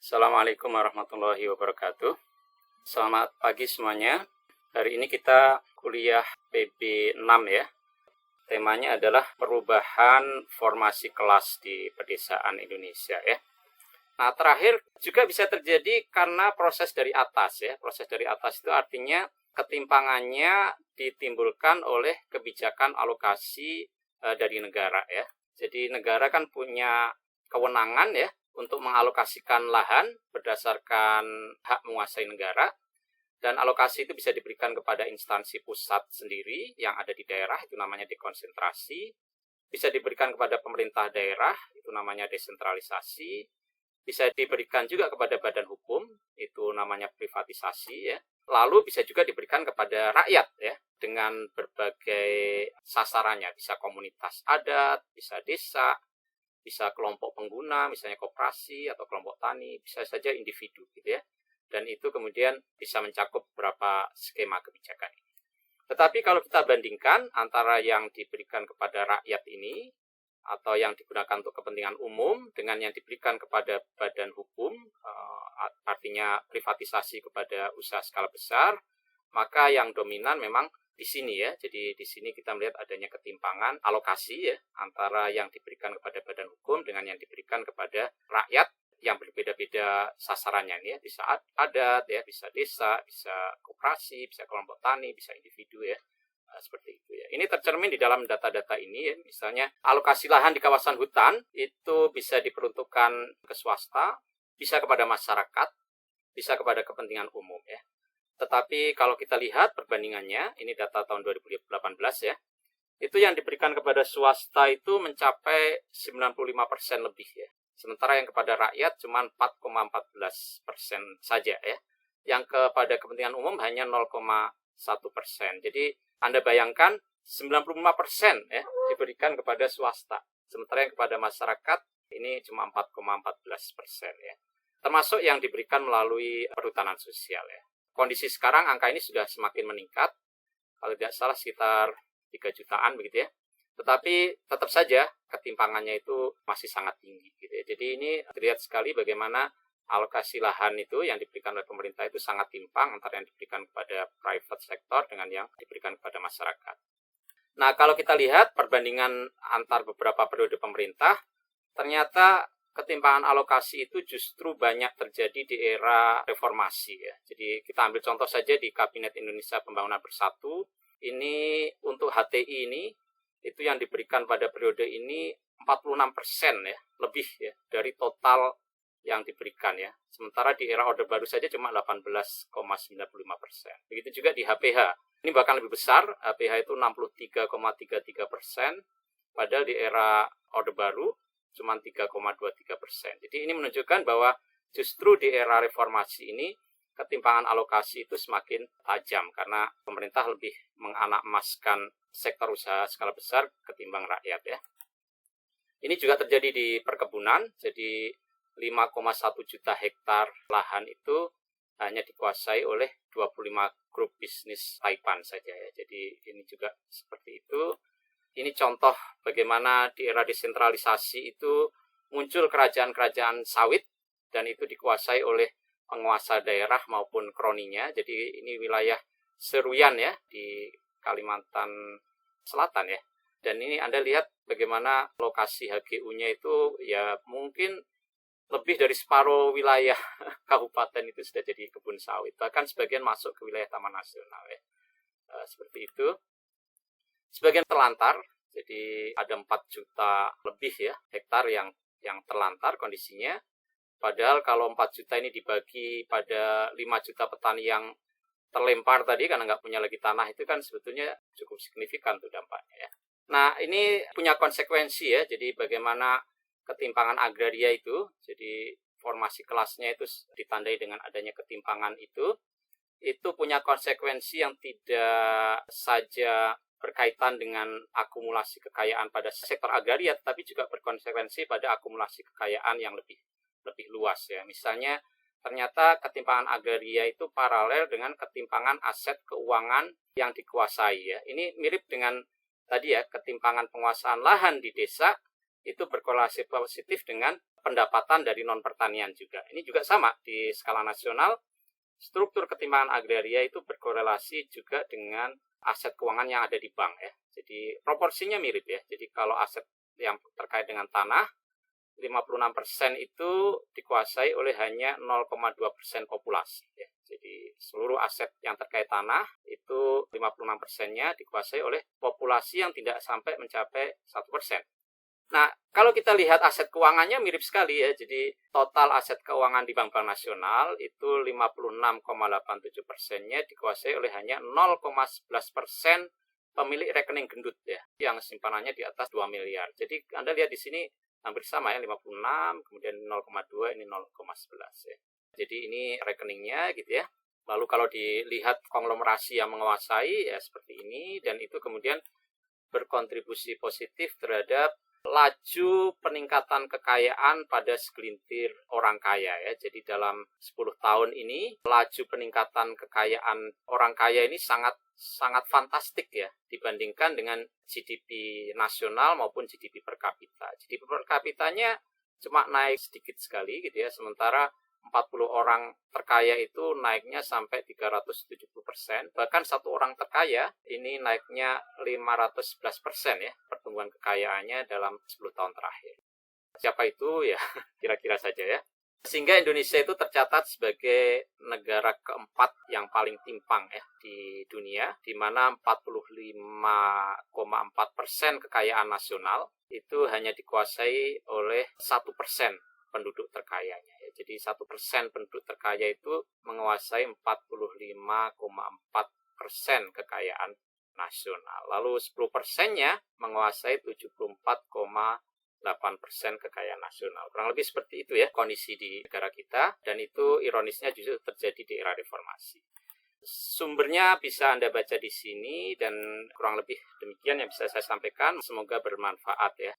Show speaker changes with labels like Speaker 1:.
Speaker 1: Assalamualaikum warahmatullahi wabarakatuh. Selamat pagi semuanya. Hari ini kita kuliah PB 6 ya. Temanya adalah perubahan formasi kelas di pedesaan Indonesia ya. Nah, terakhir juga bisa terjadi karena proses dari atas ya. Proses dari atas itu artinya ketimpangannya ditimbulkan oleh kebijakan alokasi dari negara ya. Jadi negara kan punya kewenangan ya untuk mengalokasikan lahan berdasarkan hak menguasai negara, dan alokasi itu bisa diberikan kepada instansi pusat sendiri yang ada di daerah, itu namanya dekonsentrasi, bisa diberikan kepada pemerintah daerah, itu namanya desentralisasi, bisa diberikan juga kepada badan hukum, itu namanya privatisasi ya. Lalu bisa juga diberikan kepada rakyat ya, dengan berbagai sasarannya, bisa komunitas adat, bisa desa, bisa kelompok pengguna, misalnya koperasi atau kelompok tani, bisa saja individu gitu ya. Dan itu kemudian bisa mencakup beberapa skema kebijakan ini. Tetapi kalau kita bandingkan antara yang diberikan kepada rakyat ini atau yang digunakan untuk kepentingan umum dengan yang diberikan kepada badan hukum, artinya privatisasi kepada usaha skala besar, maka yang dominan memang di sini ya. Jadi di sini kita melihat adanya ketimpangan alokasi ya antara yang diberikan kepada badan hukum dengan yang diberikan kepada rakyat yang berbeda-beda sasarannya nih ya. Bisa adat ya, bisa desa, bisa koperasi, bisa kelompok tani, bisa individu ya. Seperti itu ya. Ini tercermin di dalam data-data ini ya. Misalnya alokasi lahan di kawasan hutan itu bisa diperuntukkan ke swasta, bisa kepada masyarakat, bisa kepada kepentingan umum ya. Tetapi kalau kita lihat perbandingannya, ini data tahun 2018 ya, itu yang diberikan kepada swasta itu mencapai 95% lebih ya. Sementara yang kepada rakyat cuma 4,14% saja ya. Yang kepada kepentingan umum hanya 0,1%. Jadi Anda bayangkan 95% ya diberikan kepada swasta. Sementara yang kepada masyarakat ini cuma 4,14% ya. Termasuk yang diberikan melalui perhutanan sosial ya. Kondisi sekarang angka ini sudah semakin meningkat, kalau tidak salah sekitar 3 jutaan begitu ya. Tetapi tetap saja ketimpangannya itu masih sangat tinggi gitu ya. Jadi ini terlihat sekali bagaimana alokasi lahan itu yang diberikan oleh pemerintah itu sangat timpang antara yang diberikan kepada private sector dengan yang diberikan kepada masyarakat. Nah, kalau kita lihat perbandingan antar beberapa periode pemerintah, ternyata ketimpangan alokasi itu justru banyak terjadi di era reformasi ya. Jadi kita ambil contoh saja di Kabinet Indonesia Pembangunan Bersatu, ini untuk HTI ini itu yang diberikan pada periode ini 46% ya, lebih ya dari total yang diberikan ya. Sementara di era Orde Baru saja cuma 18,95%. Begitu juga di HPH. Ini bahkan lebih besar, HPH itu 63,33%, padahal di era Orde Baru cuma 3,23%. Jadi ini menunjukkan bahwa justru di era reformasi ini ketimpangan alokasi itu semakin tajam karena pemerintah lebih menganak-emaskan sektor usaha skala besar ketimbang rakyat ya. Ini juga terjadi di perkebunan. Jadi 5,1 juta hektar lahan itu hanya dikuasai oleh 25 grup bisnis Taipan saja ya. Jadi ini juga seperti itu. Ini contoh bagaimana di era desentralisasi itu muncul kerajaan-kerajaan sawit dan itu dikuasai oleh penguasa daerah maupun kroninya. Jadi ini wilayah Seruyan ya di Kalimantan Selatan ya. Dan ini Anda lihat bagaimana lokasi HGU-nya itu ya mungkin lebih dari separuh wilayah kabupaten itu sudah jadi kebun sawit. Bahkan sebagian masuk ke wilayah Taman Nasional ya. Seperti itu. Sebagian terlantar, jadi ada 4 juta lebih ya hektar yang terlantar kondisinya. Padahal kalau 4 juta ini dibagi pada 5 juta petani yang terlempar tadi karena nggak punya lagi tanah, itu kan sebetulnya cukup signifikan tuh dampaknya ya. Nah, ini punya konsekuensi ya, jadi bagaimana ketimpangan agraria itu, jadi formasi kelasnya itu ditandai dengan adanya ketimpangan itu punya konsekuensi yang tidak saja berkaitan dengan akumulasi kekayaan pada sektor agraria, tapi juga berkonsekuensi pada akumulasi kekayaan yang lebih luas ya. Misalnya ternyata ketimpangan agraria itu paralel dengan ketimpangan aset keuangan yang dikuasai ya. Ini mirip dengan tadi ya, ketimpangan penguasaan lahan di desa itu berkorelasi positif dengan pendapatan dari non-pertanian juga. Ini juga sama di skala nasional, struktur ketimpangan agraria itu berkorelasi juga dengan aset keuangan yang ada di bank ya. Jadi proporsinya mirip ya. Jadi kalau aset yang terkait dengan tanah, 56% itu dikuasai oleh hanya 0,2% populasi ya. Jadi seluruh aset yang terkait tanah itu 56%-nya dikuasai oleh populasi yang tidak sampai mencapai 1%. Nah, kalau kita lihat aset keuangannya mirip sekali ya. Jadi total aset keuangan di Bank Nasional itu 56,87%-nya dikuasai oleh hanya 0,11% pemilik rekening gendut ya, yang simpanannya di atas 2 miliar. Jadi Anda lihat di sini hampir sama ya, 56, kemudian 0,2, ini 0,11 ya. Jadi ini rekeningnya gitu ya. Lalu kalau dilihat konglomerasi yang menguasai ya seperti ini, dan itu kemudian berkontribusi positif terhadap laju peningkatan kekayaan pada segelintir orang kaya ya. Jadi dalam 10 tahun ini laju peningkatan kekayaan orang kaya ini sangat fantastik ya dibandingkan dengan GDP nasional maupun GDP per kapita. GDP per kapitanya cuma naik sedikit sekali gitu ya, sementara 40 orang terkaya itu naiknya sampai 370%. Bahkan satu orang terkaya ini naiknya 511% ya pertumbuhan kekayaannya dalam 10 tahun terakhir. Siapa itu ya kira-kira saja ya. Sehingga Indonesia itu tercatat sebagai negara keempat yang paling timpang ya di dunia, di mana 45,4% kekayaan nasional itu hanya dikuasai oleh 1% penduduk terkayanya. Jadi 1% penduduk terkaya itu menguasai 45,4% kekayaan nasional. Lalu 10%-nya menguasai 74,8% kekayaan nasional. Kurang lebih seperti itu ya kondisi di negara kita, dan itu ironisnya justru terjadi di era reformasi. Sumbernya bisa Anda baca di sini, dan kurang lebih demikian yang bisa saya sampaikan. Semoga bermanfaat ya.